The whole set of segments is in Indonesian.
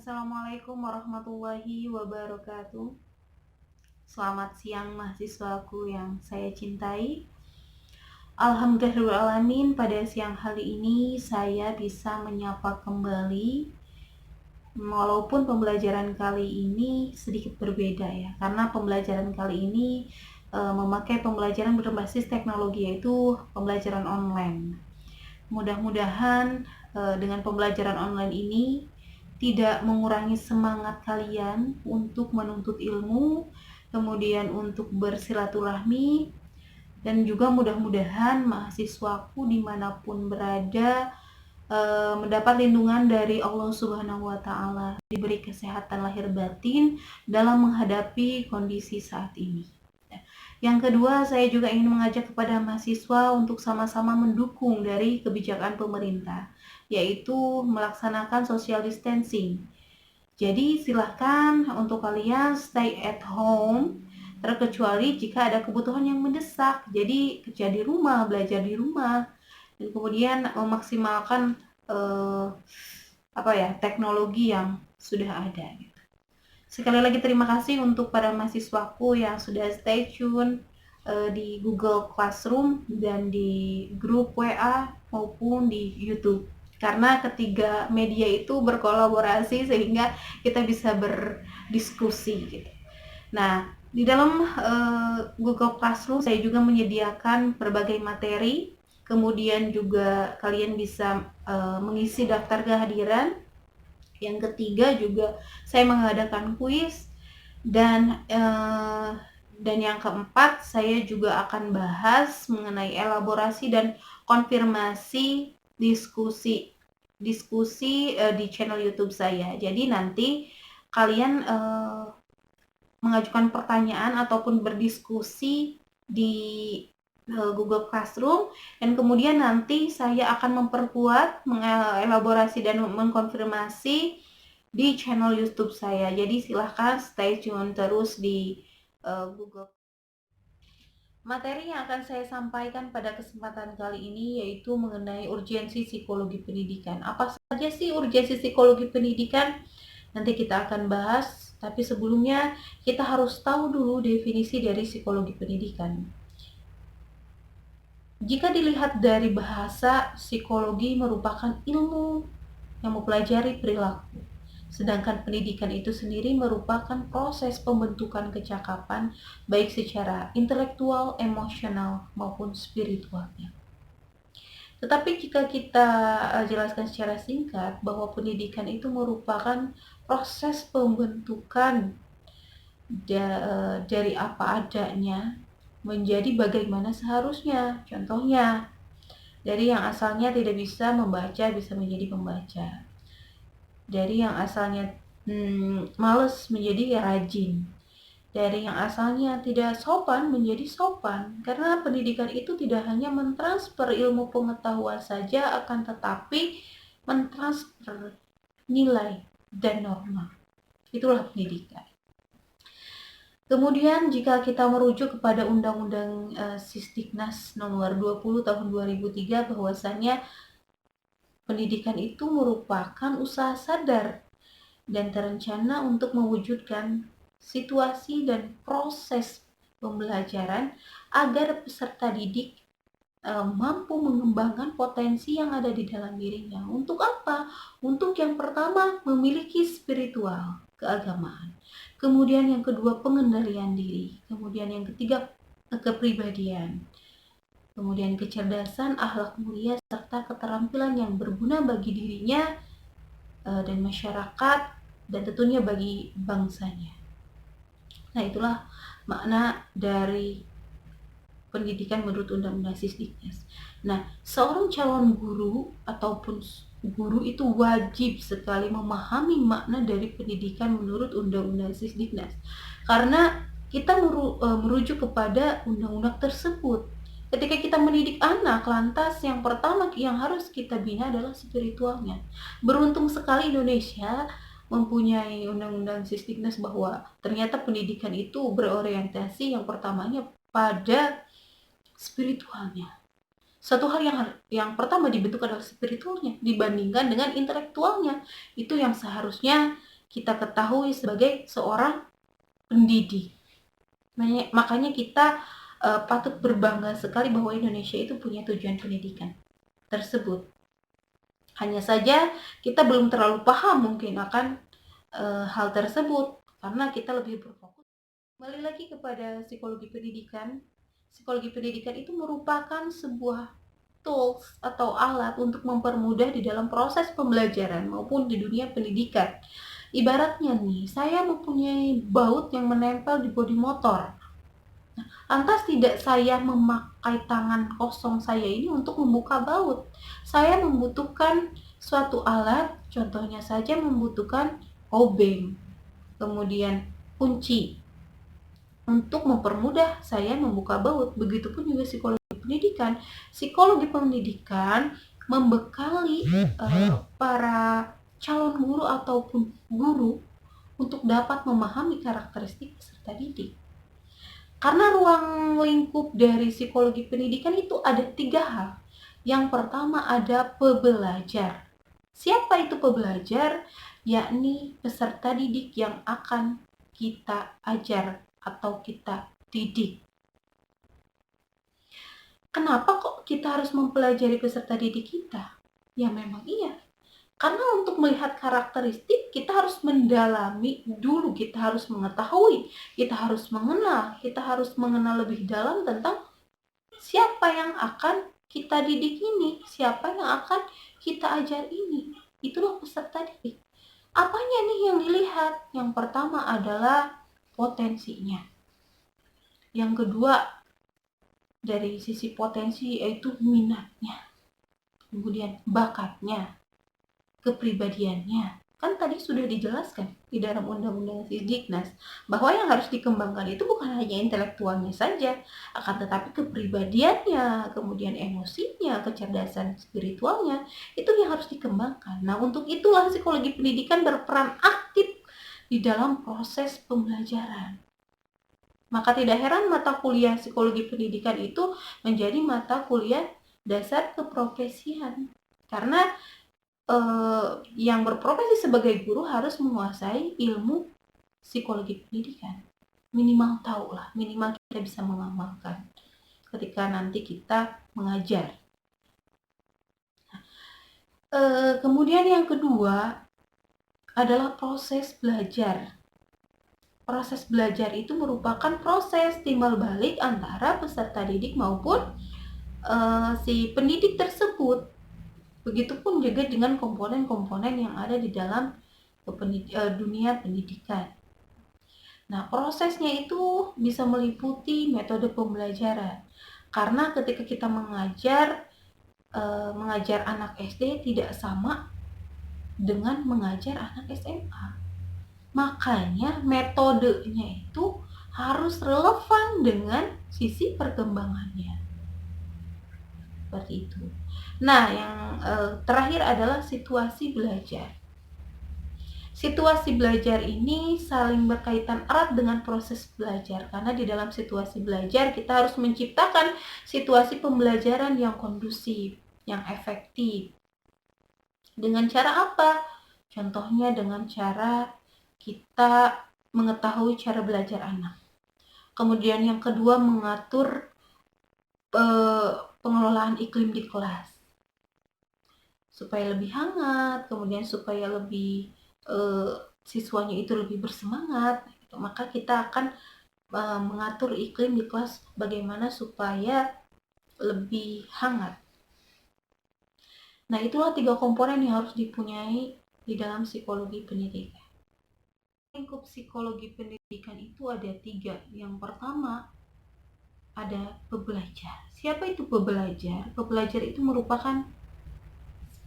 Assalamualaikum warahmatullahi wabarakatuh. Selamat siang mahasiswaku yang saya cintai. Alhamdulillahirrahmanirrahim, pada siang hari ini saya bisa menyapa kembali. Walaupun pembelajaran kali ini sedikit berbeda ya, karena pembelajaran kali ini memakai pembelajaran berbasis teknologi, yaitu pembelajaran online. Mudah-mudahan dengan pembelajaran online ini tidak mengurangi semangat kalian untuk menuntut ilmu, kemudian untuk bersilaturahmi, dan juga mudah-mudahan mahasiswaku dimanapun berada mendapat lindungan dari Allah Subhanahu wa Ta'ala, diberi kesehatan lahir batin dalam menghadapi kondisi saat ini. Yang kedua, saya juga ingin mengajak kepada mahasiswa untuk sama-sama mendukung dari kebijakan pemerintah, yaitu melaksanakan social distancing. Jadi silahkan untuk kalian stay at home, terkecuali jika ada kebutuhan yang mendesak. Jadi kerja di rumah, belajar di rumah, dan kemudian memaksimalkan teknologi yang sudah ada. Sekali lagi terima kasih untuk para mahasiswaku yang sudah stay tune di Google Classroom dan di grup WA maupun di YouTube. Karena ketiga media itu berkolaborasi sehingga kita bisa berdiskusi gitu. Nah, di dalam Google Classroom saya juga menyediakan berbagai materi, kemudian juga kalian bisa mengisi daftar kehadiran. Yang ketiga juga saya mengadakan kuis, dan yang keempat saya juga akan bahas mengenai elaborasi dan konfirmasi diskusi di channel YouTube saya. Jadi nanti kalian mengajukan pertanyaan ataupun berdiskusi di Google Classroom, dan kemudian nanti saya akan memperkuat, mengelaborasi dan mengkonfirmasi di channel YouTube saya. Jadi silahkan stay tune terus di Google. Materi yang akan saya sampaikan pada kesempatan kali ini yaitu mengenai urgensi psikologi pendidikan. Apa saja sih urgensi psikologi pendidikan? Nanti kita akan bahas, tapi sebelumnya kita harus tahu dulu definisi dari psikologi pendidikan. Jika dilihat dari bahasa, psikologi merupakan ilmu yang mempelajari perilaku. Sedangkan pendidikan itu sendiri merupakan proses pembentukan kecakapan baik secara intelektual, emosional, maupun spiritualnya. Tetapi jika kita jelaskan secara singkat bahwa pendidikan itu merupakan proses pembentukan dari apa adanya menjadi bagaimana seharusnya. Contohnya, dari yang asalnya tidak bisa membaca bisa menjadi pembaca. Dari yang asalnya males menjadi rajin. Dari yang asalnya tidak sopan menjadi sopan. Karena pendidikan itu tidak hanya mentransfer ilmu pengetahuan saja, akan tetapi mentransfer nilai dan norma. Itulah pendidikan. Kemudian jika kita merujuk kepada Undang-Undang Sisdiknas nomor 20 tahun 2003, bahwasanya pendidikan itu merupakan usaha sadar dan terencana untuk mewujudkan situasi dan proses pembelajaran agar peserta didik mampu mengembangkan potensi yang ada di dalam dirinya. Untuk apa? Untuk yang pertama, memiliki spiritual, keagamaan. Kemudian yang kedua, pengendalian diri. Kemudian yang ketiga, kepribadian. Kemudian kecerdasan, akhlak mulia, serta keterampilan yang berguna bagi dirinya dan masyarakat, dan tentunya bagi bangsanya. Nah, itulah makna dari pendidikan menurut Undang-Undang Sisdiknas. Nah, seorang calon guru ataupun guru itu wajib sekali memahami makna dari pendidikan menurut Undang-Undang Sisdiknas. Karena kita merujuk kepada undang-undang tersebut. Ketika kita mendidik anak, lantas yang pertama yang harus kita bina adalah spiritualnya. Beruntung sekali Indonesia mempunyai undang-undang Sisdiknas bahwa ternyata pendidikan itu berorientasi yang pertamanya pada spiritualnya. Satu hal yang pertama dibentuk adalah spiritualnya dibandingkan dengan intelektualnya. Itu yang seharusnya kita ketahui sebagai seorang pendidik. Makanya kita patut berbangga sekali bahwa Indonesia itu punya tujuan pendidikan tersebut. Hanya saja kita belum terlalu paham mungkin akan hal tersebut karena kita lebih berfokus. Kembali lagi kepada psikologi pendidikan. Psikologi pendidikan itu merupakan sebuah tools atau alat untuk mempermudah di dalam proses pembelajaran maupun di dunia pendidikan. Ibaratnya nih, saya mempunyai baut yang menempel di bodi motor. Lantas tidak saya memakai tangan kosong saya ini untuk membuka baut. Saya membutuhkan suatu alat, contohnya saja membutuhkan obeng, kemudian kunci untuk mempermudah saya membuka baut. Begitupun juga psikologi pendidikan. Psikologi pendidikan membekali para calon guru ataupun guru untuk dapat memahami karakteristik peserta didik. Karena ruang lingkup dari psikologi pendidikan itu ada 3 hal. Yang pertama ada pebelajar. Siapa itu pebelajar? Yakni peserta didik yang akan kita ajar atau kita didik. Kenapa kok kita harus mempelajari peserta didik kita? Ya memang iya. Karena untuk melihat karakteristik kita harus mendalami dulu, kita harus mengetahui, kita harus mengenal, kita harus mengenal lebih dalam tentang siapa yang akan kita didik ini, siapa yang akan kita ajar ini. Itulah peserta didik. Apanya nih yang dilihat? Yang pertama adalah potensinya. Yang kedua, dari sisi potensi yaitu minatnya. Kemudian bakatnya, kepribadiannya. Kan tadi sudah dijelaskan di dalam Undang-Undang Sisdiknas bahwa yang harus dikembangkan itu bukan hanya intelektualnya saja, akan tetapi kepribadiannya, kemudian emosinya, kecerdasan spiritualnya, itu yang harus dikembangkan. Nah, untuk itulah psikologi pendidikan berperan aktif di dalam proses pembelajaran. Maka tidak heran mata kuliah psikologi pendidikan itu menjadi mata kuliah dasar keprofesian. Karena yang berprofesi sebagai guru harus menguasai ilmu psikologi pendidikan. Minimal tahu lah, minimal kita bisa mengamalkan ketika nanti kita mengajar. Kemudian yang kedua adalah proses belajar. Proses belajar itu merupakan proses timbal balik antara peserta didik maupun si pendidik tersebut. Begitupun juga dengan komponen-komponen yang ada di dalam dunia pendidikan. Nah, prosesnya itu bisa meliputi metode pembelajaran. Karena ketika kita mengajar anak SD tidak sama dengan mengajar anak SMA. Makanya metodenya itu harus relevan dengan sisi perkembangannya. Seperti itu. Nah, yang terakhir adalah situasi belajar. Situasi belajar ini saling berkaitan erat dengan proses belajar, karena di dalam situasi belajar kita harus menciptakan situasi pembelajaran yang kondusif, yang efektif. Dengan cara apa? Contohnya dengan cara kita mengetahui cara belajar anak. Kemudian yang kedua, mengatur pengelolaan iklim di kelas supaya lebih hangat, kemudian supaya lebih siswanya itu lebih bersemangat. Maka kita akan mengatur iklim di kelas bagaimana supaya lebih hangat. Nah, itulah 3 komponen yang harus dipunyai di dalam psikologi pendidikan. Lingkup psikologi pendidikan itu ada 3. Yang pertama ada pebelajar. Siapa itu pebelajar? Pebelajar itu merupakan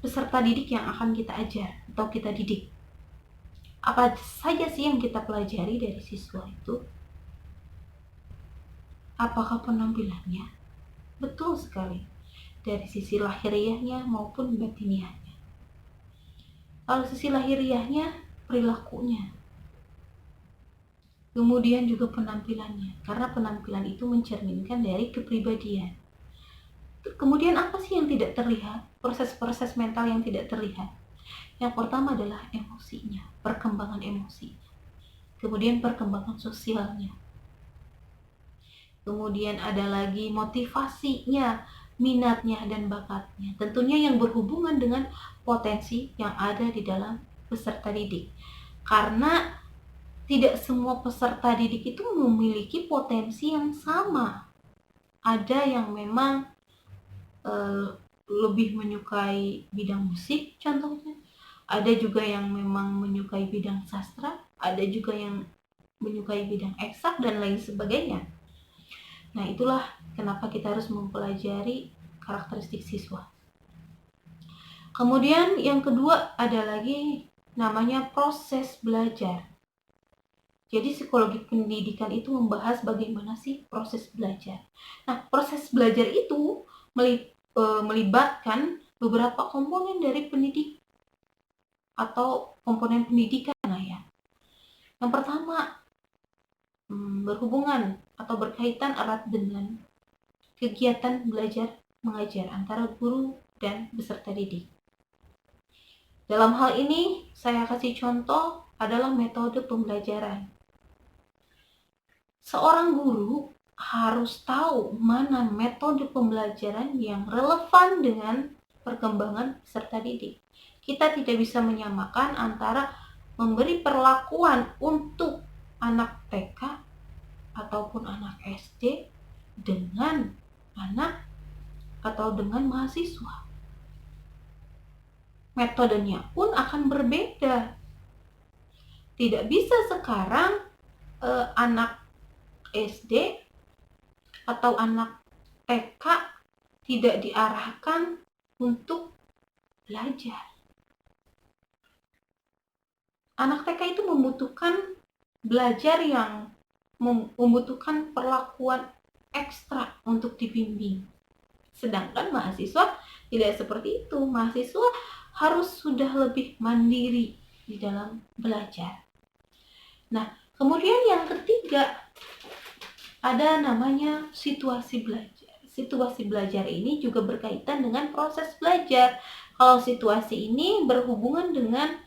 peserta didik yang akan kita ajar atau kita didik. Apa saja sih yang kita pelajari dari siswa itu? Apakah penampilannya? Betul sekali. Dari sisi lahiriahnya maupun batiniahnya. Kalau sisi lahiriahnya, perilakunya. Kemudian juga penampilannya, karena penampilan itu mencerminkan dari kepribadian. Kemudian apa sih yang tidak terlihat? Proses-proses mental yang tidak terlihat. Yang pertama adalah emosinya, perkembangan emosi. Kemudian perkembangan sosialnya. Kemudian ada lagi motivasinya, minatnya, dan bakatnya. Tentunya yang berhubungan dengan potensi yang ada di dalam peserta didik. Karena tidak semua peserta didik itu memiliki potensi yang sama. Ada yang memang lebih menyukai bidang musik contohnya. Ada juga yang memang menyukai bidang sastra. Ada juga yang menyukai bidang eksak dan lain sebagainya. Nah, itulah kenapa kita harus mempelajari karakteristik siswa. Kemudian yang kedua ada lagi namanya proses belajar. Jadi psikologi pendidikan itu membahas bagaimana sih proses belajar. Nah, proses belajar itu melibatkan beberapa komponen dari pendidik atau komponen pendidikan ya. Yang pertama berhubungan atau berkaitan erat dengan kegiatan belajar mengajar antara guru dan peserta didik. Dalam hal ini, saya kasih contoh adalah metode pembelajaran. Seorang guru harus tahu mana metode pembelajaran yang relevan dengan perkembangan peserta didik. Kita tidak bisa menyamakan antara memberi perlakuan untuk anak TK ataupun anak SD dengan anak atau dengan mahasiswa. Metodenya pun akan berbeda. Tidak bisa sekarang anak SD atau anak TK tidak diarahkan untuk belajar. Anak TK itu membutuhkan belajar yang membutuhkan perlakuan ekstra untuk dibimbing. Sedangkan mahasiswa tidak seperti itu. Mahasiswa harus sudah lebih mandiri di dalam belajar. Nah, kemudian yang ketiga ada namanya situasi belajar. Situasi belajar ini juga berkaitan dengan proses belajar. Kalau situasi ini berhubungan dengan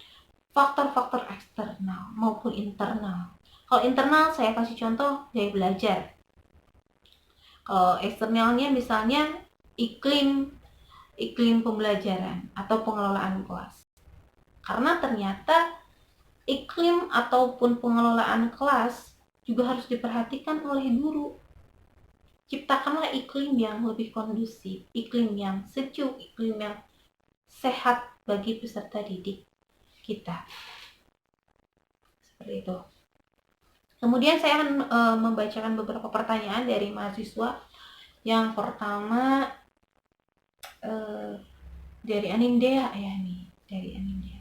faktor-faktor eksternal maupun internal. Kalau internal saya kasih contoh gaya belajar. Kalau eksternalnya misalnya iklim pembelajaran atau pengelolaan kelas. Karena ternyata iklim ataupun pengelolaan kelas juga harus diperhatikan oleh guru. Ciptakanlah iklim yang lebih kondusif, iklim yang sejuk, iklim yang sehat bagi peserta didik kita. Seperti itu. Kemudian saya akan membacakan beberapa pertanyaan dari mahasiswa. Yang pertama dari Anindea ya nih, dari Anindea.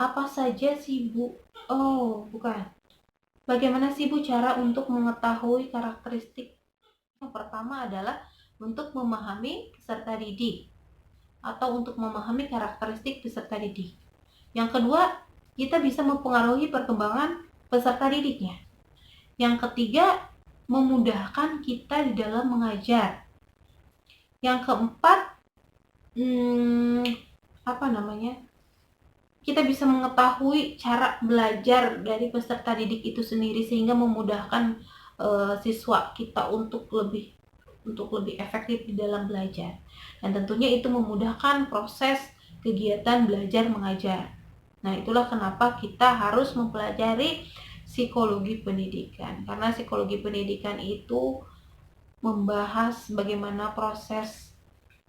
Apa saja sih Bu? Oh, bukan. Bagaimana sih Bu cara untuk mengetahui karakteristik? Yang pertama adalah untuk memahami peserta didik atau untuk memahami karakteristik peserta didik. Yang kedua, kita bisa mempengaruhi perkembangan peserta didiknya. Yang ketiga, memudahkan kita di dalam mengajar. Yang keempat, kita bisa mengetahui cara belajar dari peserta didik itu sendiri sehingga memudahkan siswa kita untuk lebih efektif di dalam belajar. Dan tentunya itu memudahkan proses kegiatan belajar mengajar. Nah, itulah kenapa kita harus mempelajari psikologi pendidikan. Karena psikologi pendidikan itu membahas bagaimana proses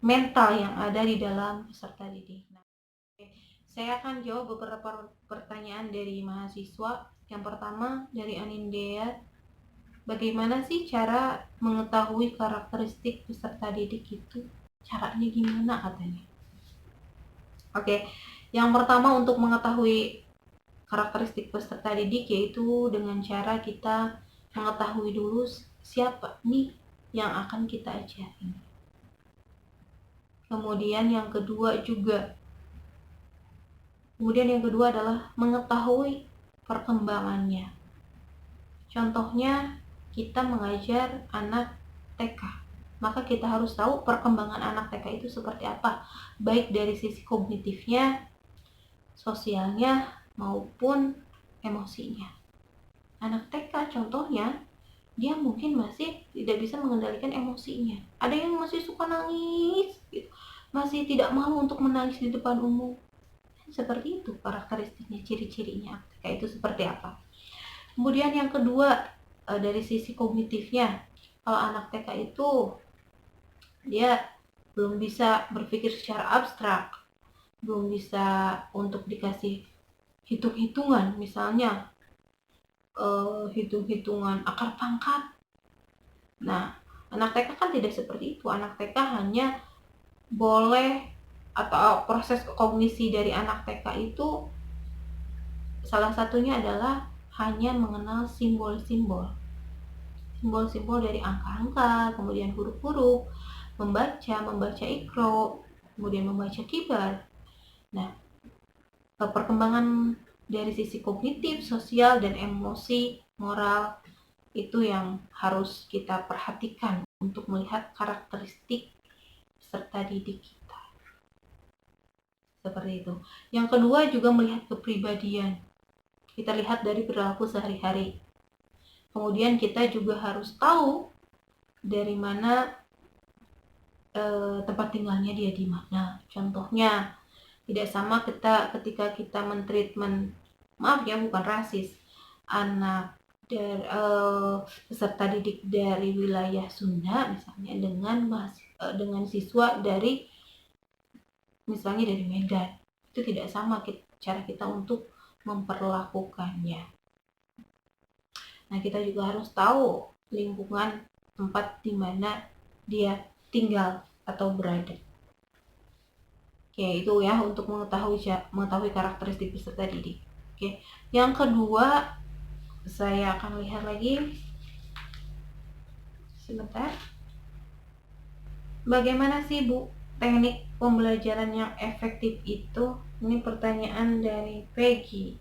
mental yang ada di dalam peserta didik. Nah, saya akan jawab beberapa pertanyaan dari mahasiswa. Yang pertama dari Anindea, bagaimana sih cara mengetahui karakteristik peserta didik itu? Caranya gimana katanya? Oke, yang pertama untuk mengetahui karakteristik peserta didik yaitu dengan cara kita mengetahui dulu siapa nih yang akan kita ajarin. Kemudian yang kedua adalah mengetahui perkembangannya. Contohnya kita mengajar anak TK. maka kita harus tahu perkembangan anak TK itu seperti apa, baik dari sisi kognitifnya, sosialnya, maupun emosinya. Anak TK contohnya, dia mungkin masih tidak bisa mengendalikan emosinya. Ada yang masih suka nangis, gitu. Masih tidak mau untuk menangis di depan umum. Seperti itu karakteristiknya, ciri-cirinya TK itu seperti apa. Kemudian yang kedua, dari sisi kognitifnya, kalau anak TK itu dia belum bisa berpikir secara abstrak, belum bisa untuk dikasih hitung-hitungan, misalnya hitung-hitungan akar pangkat. Nah, anak TK kan tidak seperti itu. Anak TK hanya boleh, atau proses kognisi dari anak TK itu salah satunya adalah hanya mengenal simbol-simbol. Simbol-simbol dari angka-angka, kemudian huruf-huruf, membaca ikro, kemudian membaca kibar. Nah, perkembangan dari sisi kognitif, sosial, dan emosi, moral itu yang harus kita perhatikan untuk melihat karakteristik peserta didik kita. Seperti itu. Yang kedua juga melihat kepribadian. Kita lihat dari perilaku sehari-hari. Kemudian kita juga harus tahu dari mana tempat tinggalnya dia di mana. Contohnya, tidak sama ketika kita mentreatment, maaf ya, bukan rasis, anak dari peserta didik dari wilayah Sunda misalnya dengan siswa dari misalnya dari Medan. Itu tidak sama cara kita untuk memperlakukannya. Nah, kita juga harus tahu lingkungan tempat di mana dia tinggal atau berada. Oke, itu ya untuk mengetahui karakteristik peserta didik. Oke, yang kedua saya akan lihat lagi sebentar. Bagaimana sih Bu teknik pembelajaran yang efektif itu? Ini pertanyaan dari Peggy.